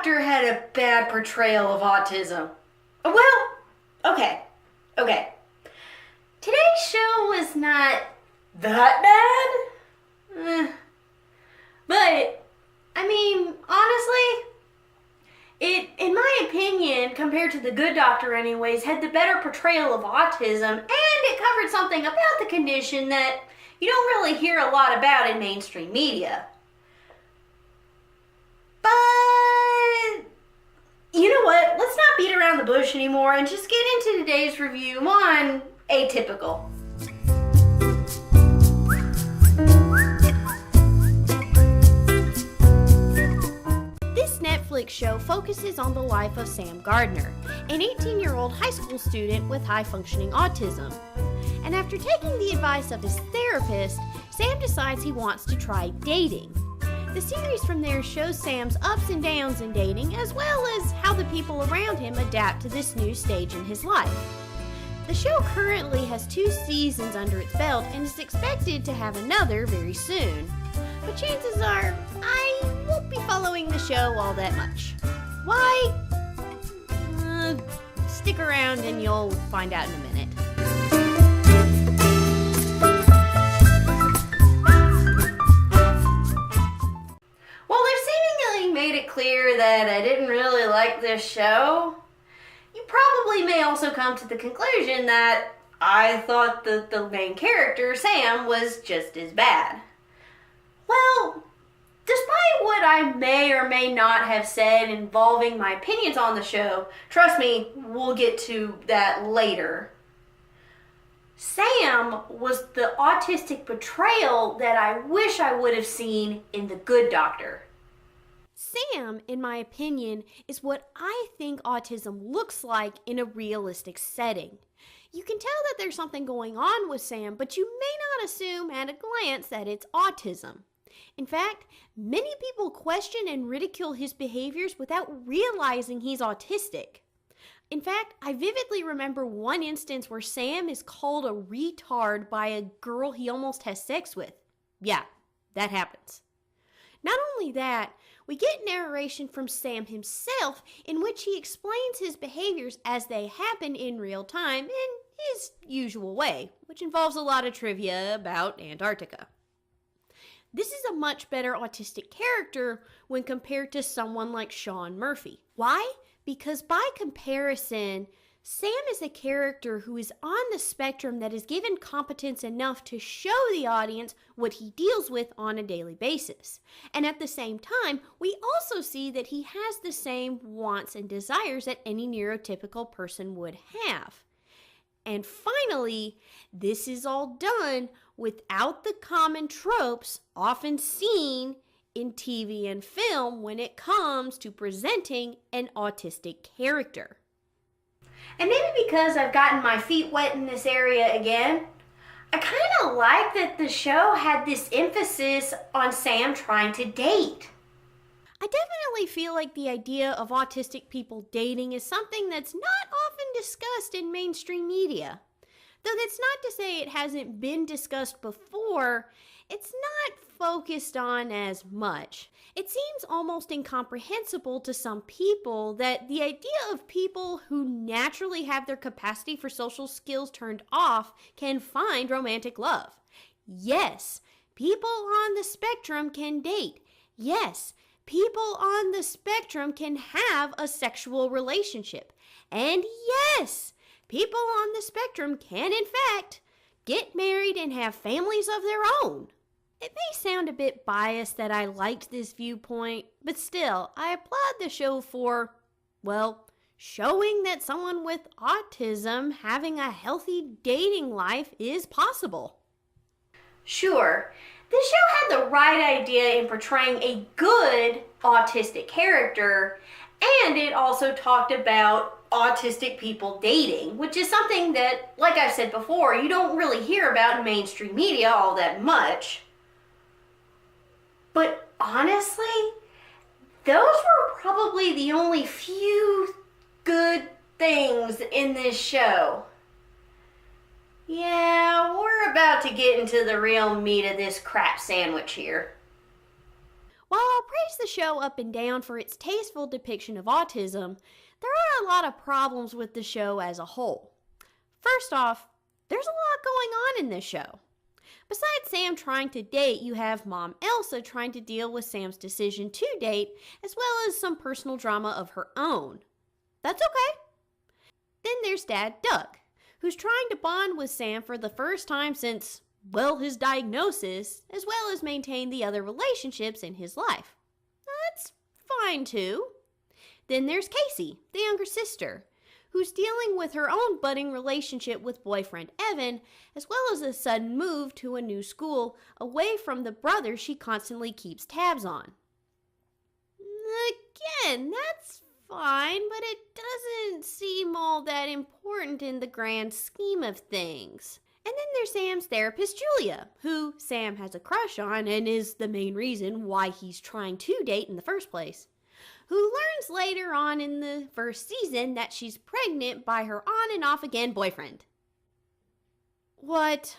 Doctor had a bad portrayal of autism. Well, okay. Today's show was not that bad. But, I mean, honestly, it, in my opinion, compared to The Good Doctor anyways, had the better portrayal of autism, and it covered something about the condition that you don't really hear a lot about in mainstream media. But, you know what? Let's not beat around the bush anymore and just get into today's review on Atypical. This Netflix show focuses on the life of Sam Gardner, an 18-year-old high school student with high-functioning autism. And after taking the advice of his therapist, Sam decides he wants to try dating. The series from there shows Sam's ups and downs in dating, as well as how the people around him adapt to this new stage in his life. The show currently has 2 seasons under its belt and is expected to have another very soon. But chances are, I won't be following the show all that much. Why? Stick around and you'll find out in a minute. While they've seemingly made it clear that I didn't really like this show, you probably may also come to the conclusion that I thought that the main character, Sam, was just as bad. Well, despite what I may or may not have said involving my opinions on the show, trust me, we'll get to that later. Sam was the autistic portrayal that I wish I would have seen in The Good Doctor. Sam, in my opinion, is what I think autism looks like in a realistic setting. You can tell that there's something going on with Sam, but you may not assume at a glance that it's autism. In fact, many people question and ridicule his behaviors without realizing he's autistic. In fact, I vividly remember one instance where Sam is called a retard by a girl he almost has sex with. Yeah, that happens. Not only that, we get narration from Sam himself in which he explains his behaviors as they happen in real time in his usual way, which involves a lot of trivia about Antarctica. This is a much better autistic character when compared to someone like Sean Murphy. Why? Because by comparison, Sam is a character who is on the spectrum that is given competence enough to show the audience what he deals with on a daily basis. And at the same time, we also see that he has the same wants and desires that any neurotypical person would have. And finally, this is all done without the common tropes often seen in TV and film when it comes to presenting an autistic character. And maybe because I've gotten my feet wet in this area again, I kind of like that the show had this emphasis on Sam trying to date. I definitely feel like the idea of autistic people dating is something that's not often discussed in mainstream media. Though that's not to say it hasn't been discussed before, it's not focused on as much. It seems almost incomprehensible to some people that the idea of people who naturally have their capacity for social skills turned off can find romantic love. Yes, people on the spectrum can date. Yes, people on the spectrum can have a sexual relationship. And yes, people on the spectrum can, in fact, get married and have families of their own. It may sound a bit biased that I liked this viewpoint, but still, I applaud the show for, well, showing that someone with autism having a healthy dating life is possible. Sure, the show had the right idea in portraying a good autistic character, and it also talked about autistic people dating, which is something that, like I've said before, you don't really hear about in mainstream media all that much. But honestly, those were probably the only few good things in this show. Yeah, we're about to get into the real meat of this crap sandwich here. While I'll praise the show up and down for its tasteful depiction of autism, there are a lot of problems with the show as a whole. First off, there's a lot going on in this show. Besides Sam trying to date, you have Mom Elsa trying to deal with Sam's decision to date, as well as some personal drama of her own. That's okay. Then there's Dad Doug, who's trying to bond with Sam for the first time since, well, his diagnosis, as well as maintain the other relationships in his life. That's fine too. Then there's Casey, the younger sister, who's dealing with her own budding relationship with boyfriend Evan, as well as a sudden move to a new school away from the brother she constantly keeps tabs on. Again, that's fine, but it doesn't seem all that important in the grand scheme of things. And then there's Sam's therapist, Julia, who Sam has a crush on and is the main reason why he's trying to date in the first place, who learns later on in the first season that she's pregnant by her on and off again boyfriend. What?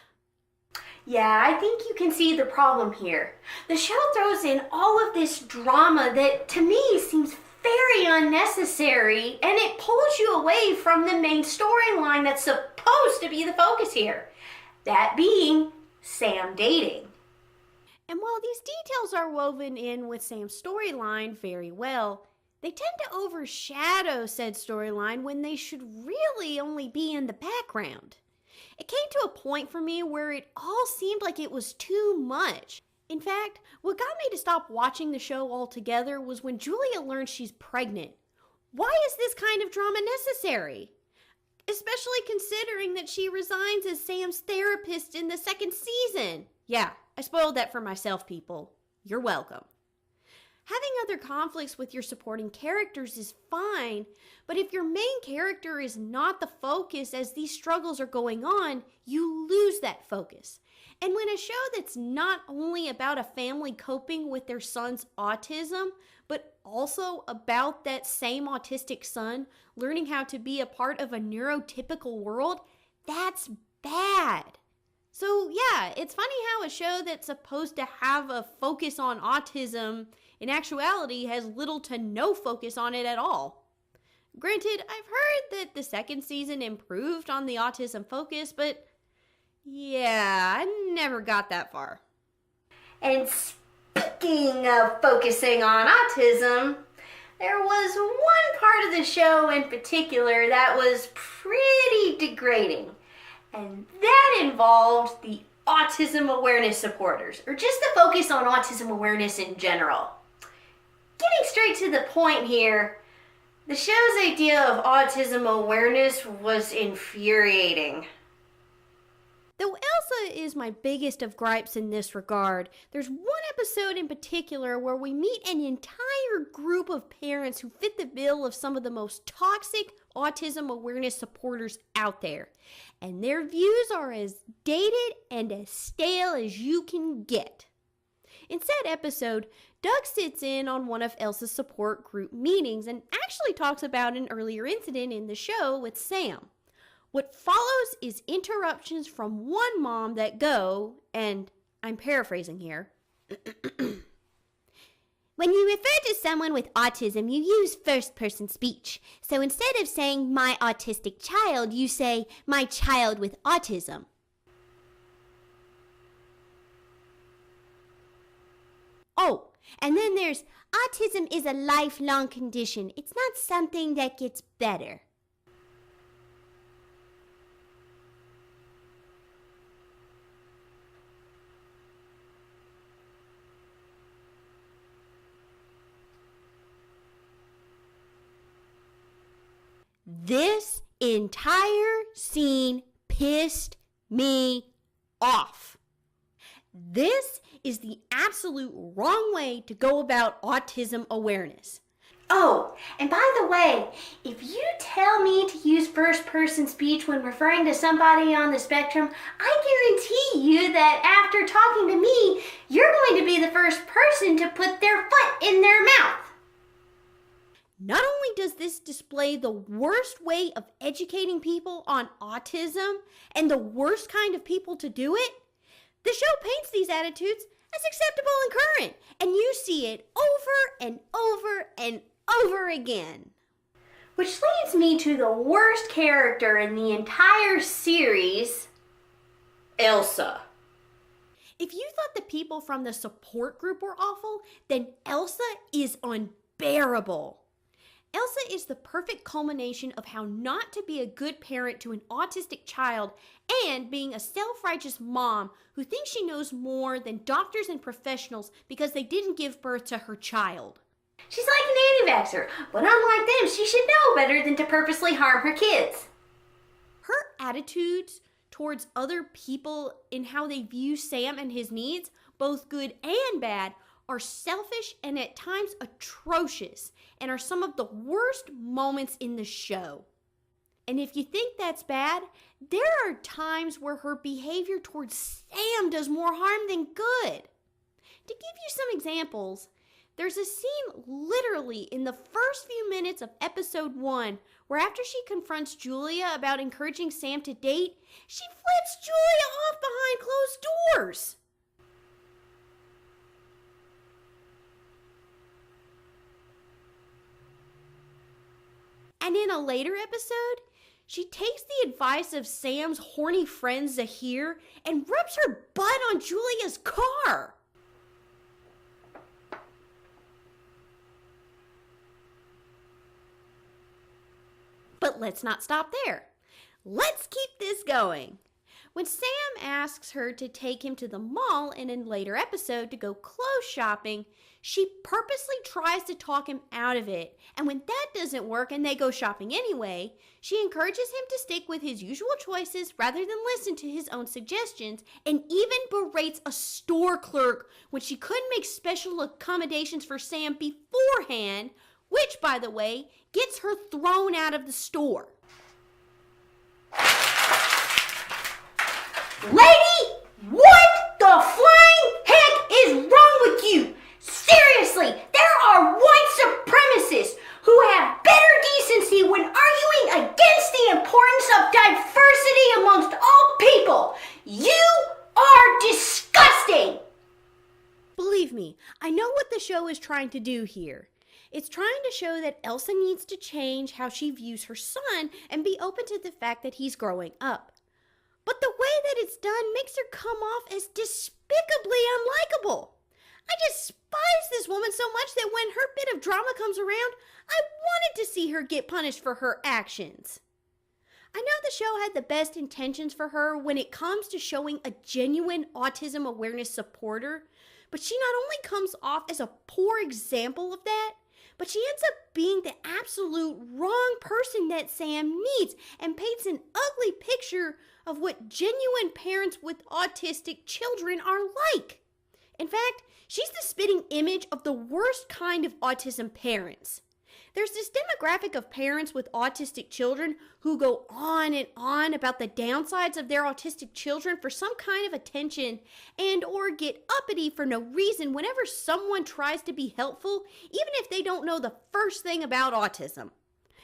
Yeah, I think you can see the problem here. The show throws in all of this drama that to me seems very unnecessary, and it pulls you away from the main storyline that's supposed to be the focus here. That being Sam dating. And while these details are woven in with Sam's storyline very well, they tend to overshadow said storyline when they should really only be in the background. It came to a point for me where it all seemed like it was too much. In fact, what got me to stop watching the show altogether was when Julia learned she's pregnant. Why is this kind of drama necessary? Especially considering that she resigns as Sam's therapist in the second season. Yeah, I spoiled that for myself, people. You're welcome. Having other conflicts with your supporting characters is fine, but if your main character is not the focus as these struggles are going on, you lose that focus. And when a show that's not only about a family coping with their son's autism, but also about that same autistic son learning how to be a part of a neurotypical world, that's bad. So yeah, it's funny how a show that's supposed to have a focus on autism in actuality has little to no focus on it at all. Granted, I've heard that the second season improved on the autism focus, but yeah, I never got that far. And speaking of focusing on autism, there was one part of the show in particular that was pretty degrading. And that involved the autism awareness supporters, or just the focus on autism awareness in general. Getting straight to the point here, the show's idea of autism awareness was infuriating. Though Elsa is my biggest of gripes in this regard, there's one episode in particular where we meet an entire group of parents who fit the bill of some of the most toxic autism awareness supporters out there. And their views are as dated and as stale as you can get. In said episode, Doug sits in on one of Elsa's support group meetings and actually talks about an earlier incident in the show with Sam. What follows is interruptions from one mom that go, and I'm paraphrasing here. When you refer to someone with autism, you use first-person speech. So instead of saying my autistic child, you say my child with autism. Oh, and then there's autism is a lifelong condition. It's not something that gets better. This entire scene pissed me off. This is the absolute wrong way to go about autism awareness. Oh, and by the way, if you tell me to use first-person speech when referring to somebody on the spectrum, I guarantee you that after talking to me, you're going to be the first person to put their foot in their mouth. Not only does this display the worst way of educating people on autism and the worst kind of people to do it, the show paints these attitudes as acceptable and current, and you see it over and over and over again. Which leads me to the worst character in the entire series, Elsa. If you thought the people from the support group were awful, then Elsa is unbearable. Elsa is the perfect culmination of how not to be a good parent to an autistic child and being a self-righteous mom who thinks she knows more than doctors and professionals because they didn't give birth to her child. She's like an anti-vaxxer, but unlike them, she should know better than to purposely harm her kids. Her attitudes towards other people in how they view Sam and his needs, both good and bad, are selfish and at times atrocious and are some of the worst moments in the show. And if you think that's bad, there are times where her behavior towards Sam does more harm than good. To give you some examples, there's a scene literally in the first few minutes of episode 1 where after she confronts Julia about encouraging Sam to date, she flips Julia off behind closed doors. And in a later episode, she takes the advice of Sam's horny friend Zahir and rubs her butt on Julia's car. But let's not stop there. Let's keep this going. When Sam asks her to take him to the mall in a later episode to go clothes shopping, she purposely tries to talk him out of it. And when that doesn't work and they go shopping anyway, she encourages him to stick with his usual choices rather than listen to his own suggestions, and even berates a store clerk when she couldn't make special accommodations for Sam beforehand, which, by the way, gets her thrown out of the store. Lady, what the flying heck is wrong with you? Seriously, there are white supremacists who have better decency when arguing against the importance of diversity amongst all people. You are disgusting. Believe me, I know what the show is trying to do here. It's trying to show that Elsa needs to change how she views her son and be open to the fact that he's growing up. But the way that it's done makes her come off as despicably unlikable. I despise this woman so much that when her bit of drama comes around, I wanted to see her get punished for her actions. I know the show had the best intentions for her when it comes to showing a genuine autism awareness supporter, but she not only comes off as a poor example of that, but she ends up being the absolute wrong person that Sam needs and paints an ugly picture of what genuine parents with autistic children are like. In fact, she's the spitting image of the worst kind of autism parents. There's this demographic of parents with autistic children who go on and on about the downsides of their autistic children for some kind of attention and or get uppity for no reason whenever someone tries to be helpful, even if they don't know the first thing about autism.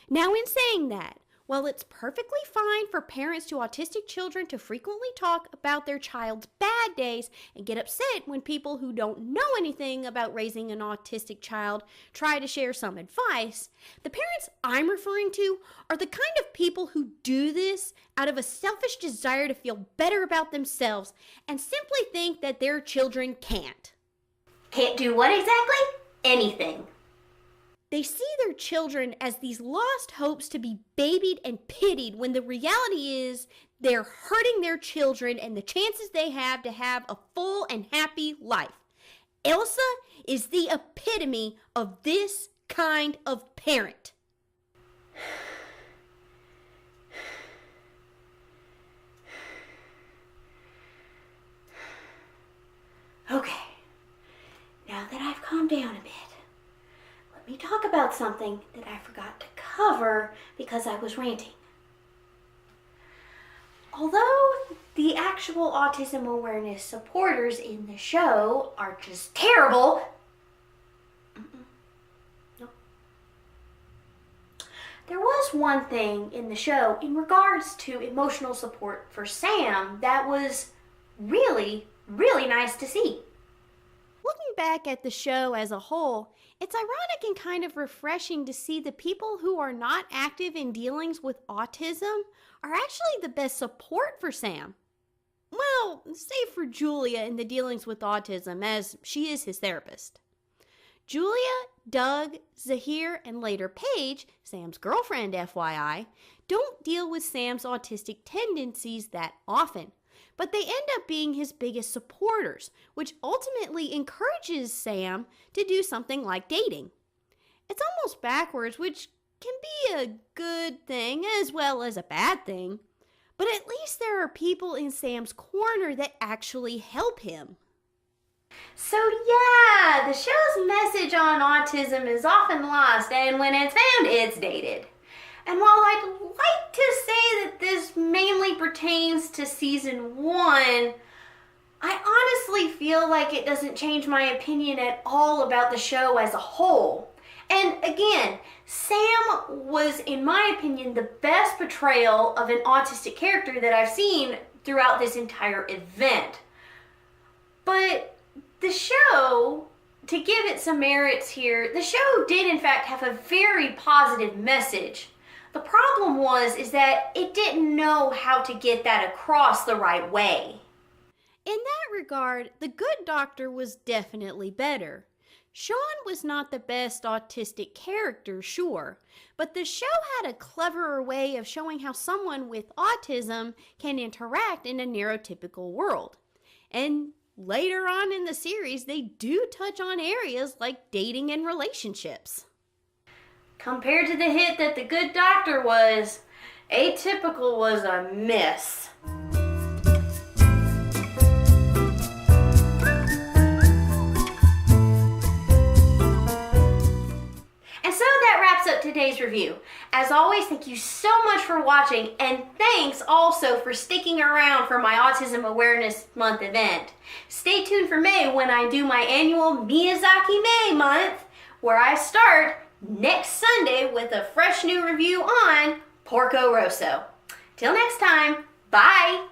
Now, in saying that, while it's perfectly fine for parents to autistic children to frequently talk about their child's bad days and get upset when people who don't know anything about raising an autistic child try to share some advice, the parents I'm referring to are the kind of people who do this out of a selfish desire to feel better about themselves and simply think that their children can't. Can't do what exactly? Anything. They see their children as these lost hopes to be babied and pitied when the reality is they're hurting their children and the chances they have to have a full and happy life. Elsa is the epitome of this kind of parent. Okay, now that I've calmed down a bit, let me talk about something that I forgot to cover because I was ranting. Although the actual autism awareness supporters in the show are just terrible, no. There was one thing in the show in regards to emotional support for Sam that was really, really nice to see. back at the show as a whole, it's ironic and kind of refreshing to see the people who are not active in dealings with autism are actually the best support for Sam. Well, save for Julia in the dealings with autism, as she is his therapist. Julia, Doug, Zahir, and later Paige, Sam's girlfriend FYI, don't deal with Sam's autistic tendencies that often, but they end up being his biggest supporters, which ultimately encourages Sam to do something like dating. It's almost backwards, which can be a good thing as well as a bad thing, but at least there are people in Sam's corner that actually help him. So yeah, the show's message on autism is often lost, and when it's found, it's dated. And while I'd like to say that this mainly pertains to season 1, I honestly feel like it doesn't change my opinion at all about the show as a whole. And again, Sam was, in my opinion, the best portrayal of an autistic character that I've seen throughout this entire event. But the show, to give it some merits here, the show did in fact have a very positive message. The problem is that it didn't know how to get that across the right way. In that regard, The Good Doctor was definitely better. Sean was not the best autistic character, sure, but the show had a cleverer way of showing how someone with autism can interact in a neurotypical world. And later on in the series, they do touch on areas like dating and relationships. Compared to the hit that The Good Doctor was, Atypical was a miss. And so that wraps up today's review. As always, thank you so much for watching, and thanks also for sticking around for my Autism Awareness Month event. Stay tuned for May when I do my annual Miyazaki May month, where I start next Sunday with a fresh new review on Porco Rosso. Till next time, bye!